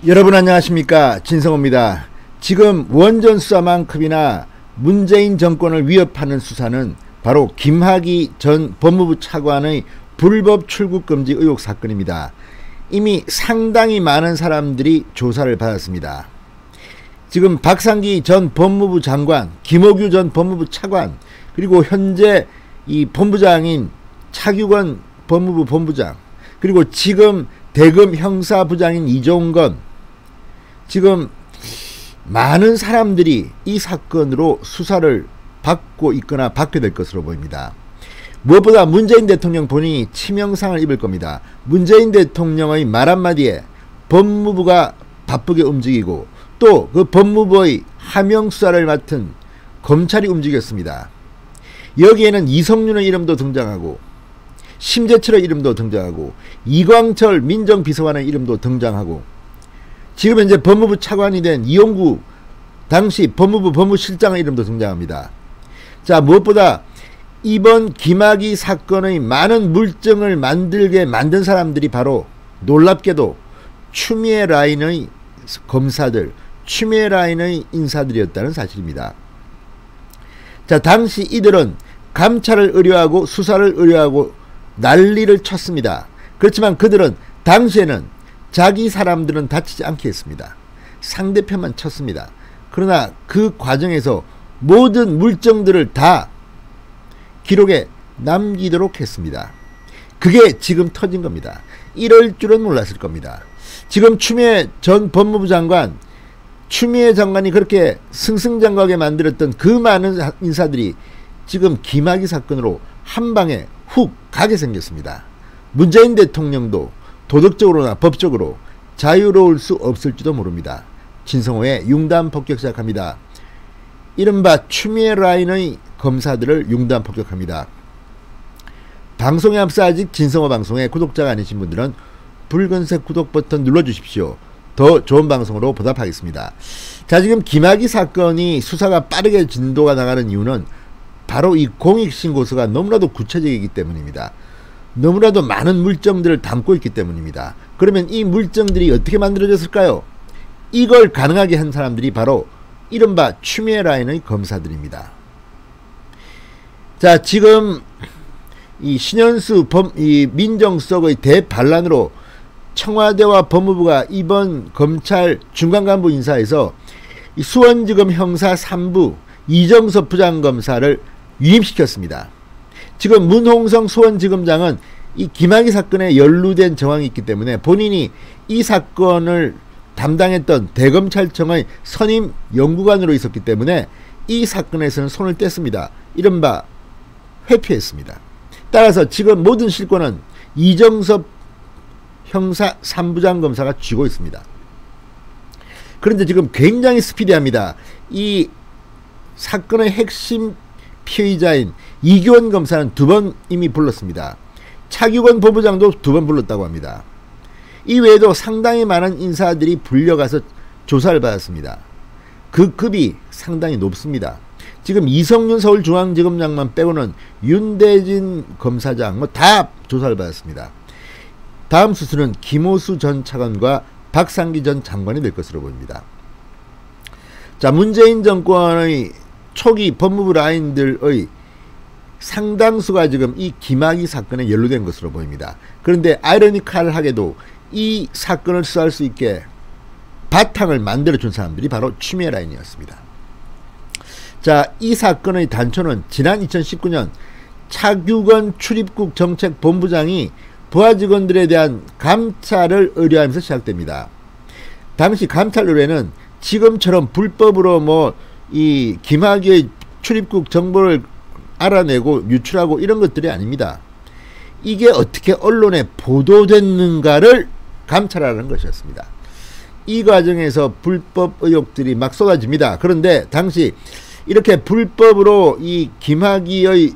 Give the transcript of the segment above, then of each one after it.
여러분 안녕하십니까, 진성호입니다. 지금 원전 수사만큼이나 문재인 정권을 위협하는 수사는 바로 김학의 전 법무부 차관의 불법 출국 금지 의혹 사건입니다. 이미 상당히 많은 사람들이 조사를 받았습니다. 지금 박상기 전 법무부 장관, 김옥유 전 법무부 차관, 그리고 현재 이 본부장인 차규건 법무부 본부장, 그리고 지금 대검 형사부장인 이종건, 지금 많은 사람들이 이 사건으로 수사를 받고 있거나 받게 될 것으로 보입니다. 무엇보다 문재인 대통령 본인이 치명상을 입을 겁니다. 문재인 대통령의 말 한마디에 법무부가 바쁘게 움직이고 또 그 법무부의 하명 수사를 맡은 검찰이 움직였습니다. 여기에는 이성윤의 이름도 등장하고 심재철의 이름도 등장하고 이광철 민정비서관의 이름도 등장하고 지금 현재 법무부 차관이 된 이용구 당시 법무부 법무실장의 이름도 등장합니다. 자, 무엇보다 이번 김학의 사건의 많은 물증을 만들게 만든 사람들이 바로 놀랍게도 추미애 라인의 검사들, 추미애 라인의 인사들이었다는 사실입니다. 자, 당시 이들은 감찰을 의뢰하고 수사를 의뢰하고 난리를 쳤습니다. 그렇지만 그들은 당시에는 자기 사람들은 다치지 않게 했습니다. 상대편만 쳤습니다. 그러나 그 과정에서 모든 물증들을 다 기록에 남기도록 했습니다. 그게 지금 터진 겁니다. 이럴 줄은 몰랐을 겁니다. 지금 추미애 전 법무부 장관, 추미애 장관이 그렇게 승승장구하게 만들었던 그 많은 인사들이 지금 김학의 사건으로 한 방에 훅 가게 생겼습니다. 문재인 대통령도 도덕적으로나 법적으로 자유로울 수 없을지도 모릅니다. 진성호의 융단 폭격 시작합니다. 이른바 추미애 라인의 검사들을 융단 폭격합니다. 방송에 앞서 아직 진성호 방송에 구독자가 아니신 분들은 붉은색 구독 버튼 눌러주십시오. 더 좋은 방송으로 보답하겠습니다. 자, 지금 김학의 사건이 수사가 빠르게 진도가 나가는 이유는 바로 이 공익신고서가 너무나도 구체적이기 때문입니다. 너무나도 많은 물증들을 담고 있기 때문입니다. 그러면 이 물증들이 어떻게 만들어졌을까요? 이걸 가능하게 한 사람들이 바로 이른바 추미애 라인의 검사들입니다. 자, 지금 이 신현수 민정수석의 대반란으로 청와대와 법무부가 이번 검찰 중간간부 인사에서 이 수원지검 형사 3부 이정섭 부장검사를 위임시켰습니다. 지금 문홍성 수원지검장은 이 김학의 사건에 연루된 정황이 있기 때문에 본인이 이 사건을 담당했던 대검찰청의 선임 연구관으로 있었기 때문에 이 사건에서는 손을 뗐습니다. 이른바 회피했습니다. 따라서 지금 모든 실권은 이정섭 형사 3부장 검사가 쥐고 있습니다. 그런데 지금 굉장히 스피디합니다. 이 사건의 핵심 피의자인 이규원 검사는 2번 이미 불렀습니다. 차규건 본부장도 2번 불렀다고 합니다. 이 외에도 상당히 많은 인사들이 불려가서 조사를 받았습니다. 그 급이 상당히 높습니다. 지금 이성윤 서울중앙지검장만 빼고는 윤대진 검사장 다 조사를 받았습니다. 다음 수순은 김호수 전 차관과 박상기 전 장관이 될 것으로 보입니다. 자, 문재인 정권의 초기 법무부 라인들의 상당수가 지금 이 김학의 사건에 연루된 것으로 보입니다. 그런데 아이러니컬하게도 이 사건을 수사할 수 있게 바탕을 만들어준 사람들이 바로 추미애 라인이었습니다. 자, 이 사건의 단초는 지난 2019년 차규건 출입국 정책본부장이 부하 직원들에 대한 감찰을 의뢰하면서 시작됩니다. 당시 감찰 의뢰는 지금처럼 불법으로 이 김학의의 출입국 정보를 알아내고 유출하고 이런 것들이 아닙니다. 이게 어떻게 언론에 보도됐는가를 감찰하는 것이었습니다. 이 과정에서 불법 의혹들이 막 쏟아집니다. 그런데 당시 이렇게 불법으로 이 김학의의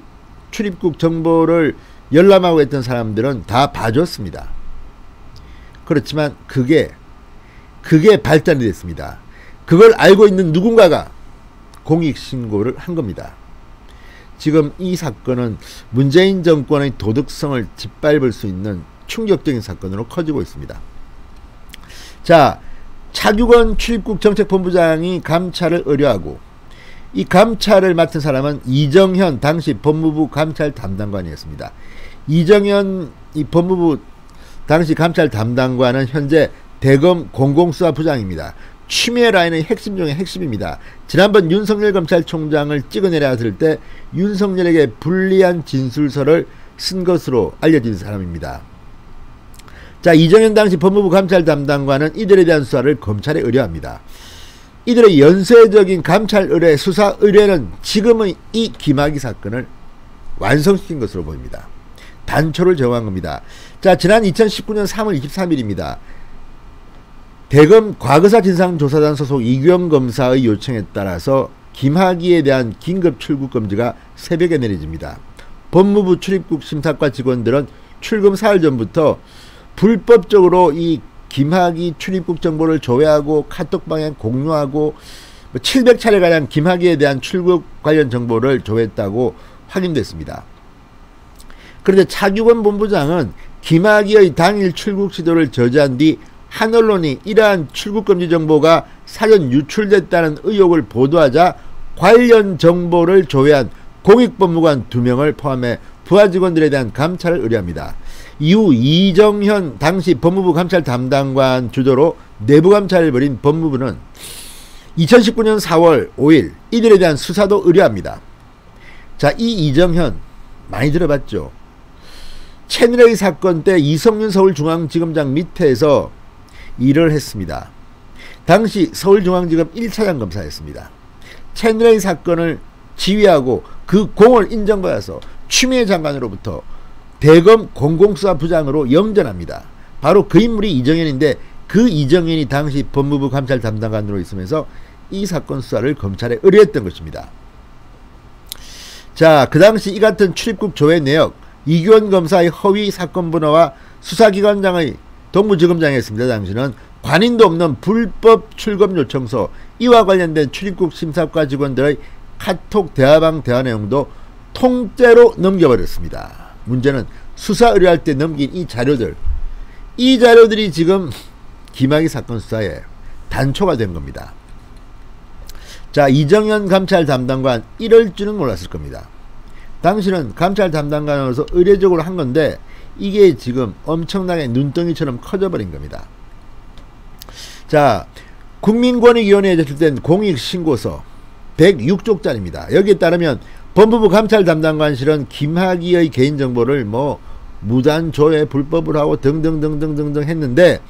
출입국 정보를 열람하고 했던 사람들은 다 봐줬습니다. 그렇지만 그게 발단이 됐습니다. 그걸 알고 있는 누군가가 공익신고를 한 겁니다. 지금 이 사건은 문재인 정권의 도덕성을 짓밟을 수 있는 충격적인 사건으로 커지고 있습니다. 자, 차규건 출입국 정책본부장이 감찰을 의뢰하고 이 감찰을 맡은 사람은 이정현 당시 법무부 감찰 담당관이었습니다. 이정현 이 법무부 당시 감찰 담당관은 현재 대검 공공수사부장입니다. 추미애 라인의 핵심 중의 핵심입니다. 지난번 윤석열 검찰총장을 찍어내려 때 윤석열에게 불리한 진술서를 쓴 것으로 알려진 사람입니다. 자, 이정현 당시 법무부 감찰 담당관은 이들에 대한 수사를 검찰에 의뢰합니다. 이들의 연쇄적인 감찰 의뢰, 수사 의뢰는 지금의 이 김학의 사건을 완성시킨 것으로 보입니다. 단초를 정한 겁니다. 자, 지난 2019년 3월 23일입니다. 대검 과거사 진상조사단 소속 이규영 검사의 요청에 따라서 김학의에 대한 긴급 출국 금지가 새벽에 내려집니다. 법무부 출입국 심사과 직원들은 출금 사흘 전부터 불법적으로 이 김학의 출입국 정보를 조회하고 카톡 방향 공유하고 700차례가량 김학의에 대한 출국 관련 정보를 조회했다고 확인됐습니다. 그런데 차규건 본부장은 김학의의 당일 출국 시도를 저지한 뒤 한 언론이 이러한 출국금지 정보가 사전 유출됐다는 의혹을 보도하자 관련 정보를 조회한 공익법무관 2명을 포함해 부하 직원들에 대한 감찰을 의뢰합니다. 이후 이정현 당시 법무부 감찰 담당관 주도로 내부 감찰을 벌인 법무부는 2019년 4월 5일 이들에 대한 수사도 의뢰합니다. 자, 이 이정현 많이 들어봤죠? 채널A 사건 때 이성윤 서울중앙지검장 밑에서 일을 했습니다. 당시 서울중앙지검 1차장 검사였습니다. 채널A 사건을 지휘하고 그 공을 인정받아서 추미애 장관으로부터 대검 공공수사부장으로 영전합니다. 바로 그 인물이 이정현인데 그 이정현이 당시 법무부 감찰 담당관으로 있으면서 이 사건 수사를 검찰에 의뢰했던 것입니다. 자, 그 당시 이 같은 출입국 조회 내역, 이규원 검사의 허위 사건 번호와 수사기관장의 동부지검장이었습니다. 당시는 관인도 없는 불법 출금 요청서, 이와 관련된 출입국 심사과 직원들의 카톡 대화방 대화 내용도 통째로 넘겨버렸습니다. 문제는 수사 의뢰할 때 넘긴 이 자료들, 이 자료들이 지금 김학의 사건 수사에 단초가 된 겁니다. 자, 이정현 감찰 담당관 이럴 줄은 몰랐을 겁니다. 당신은 감찰 담당관으로서 의례적으로 한 건데 이게 지금 엄청나게 눈덩이처럼 커져버린 겁니다. 자, 국민권익위원회에 제출된 공익신고서 106쪽짜리입니다. 여기에 따르면 법무부 감찰 담당관실은 김학의의 개인정보를 무단 조회 불법을 하고 등등등등등등 했는데,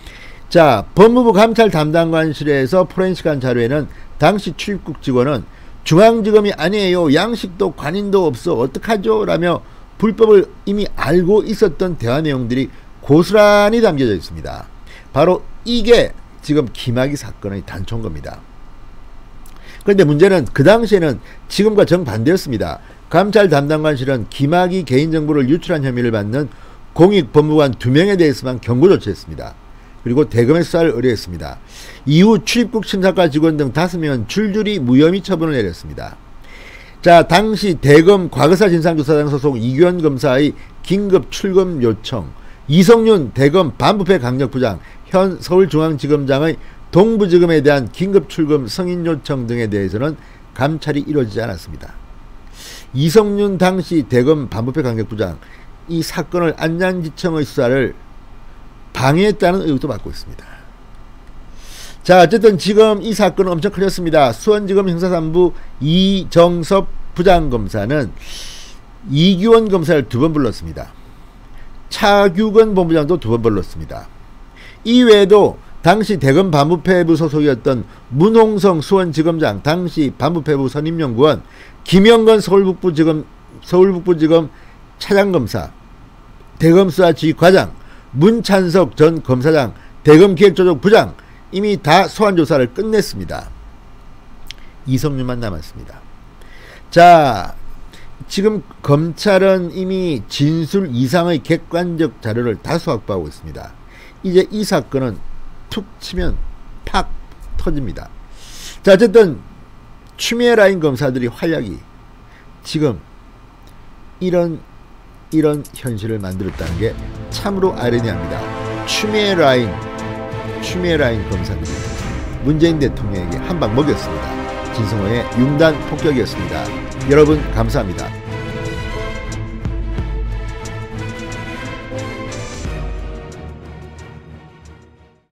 자, 법무부 감찰 담당관실에서 포렌식한 자료에는 당시 출입국 직원은 중앙지검이 아니에요, 양식도 관인도 없어, 어떡하죠? 라며 불법을 이미 알고 있었던 대화 내용들이 고스란히 담겨져 있습니다. 바로 이게 지금 김학의 사건의 단초인 겁니다. 그런데 문제는 그 당시에는 지금과 정반대였습니다. 감찰 담당관실은 김학의 개인정보를 유출한 혐의를 받는 공익법무관 2명에 대해서만 경고 조치했습니다. 그리고 대검의 수사를 의뢰했습니다. 이후 출입국 심사과 직원 등 5명은 줄줄이 무혐의 처분을 내렸습니다. 자, 당시 대검 과거사 진상조사단 소속 이규원 검사의 긴급 출금 요청, 이성윤 대검 반부패 강력부장, 현 서울중앙지검장의 동부지검에 대한 긴급 출금 승인 요청 등에 대해서는 감찰이 이루어지지 않았습니다. 이성윤 당시 대검 반부패 강력부장, 이 사건을 안양지청의 수사를 방해했다는 의혹도 받고 있습니다. 자, 어쨌든 지금 이 사건은 엄청 커졌습니다. 수원지검 형사3부 이정섭 부장검사는 이규원 검사를 2번 불렀습니다. 차규건 본부장도 2번 불렀습니다. 이외에도 당시 대검 반부패부 소속이었던 문홍성 수원지검장, 당시 반부패부 선임연구원, 김영건 서울북부지검 차장검사, 대검수사지휘과장, 문찬석 전 검사장, 대검기획조정부장 이미 다 소환조사를 끝냈습니다. 이성윤만 남았습니다. 자, 지금 검찰은 이미 진술 이상의 객관적 자료를 다수 확보하고 있습니다. 이제 이 사건은 툭 치면 팍 터집니다. 자, 어쨌든 추미애 라인 검사들이 활약이 지금 이런 현실을 만들었다는 게 참으로 아이러니합니다. 추미애 라인 검사들이 문재인 대통령에게 한 방 먹였습니다. 진성호의 융단 폭격이었습니다. 여러분 감사합니다.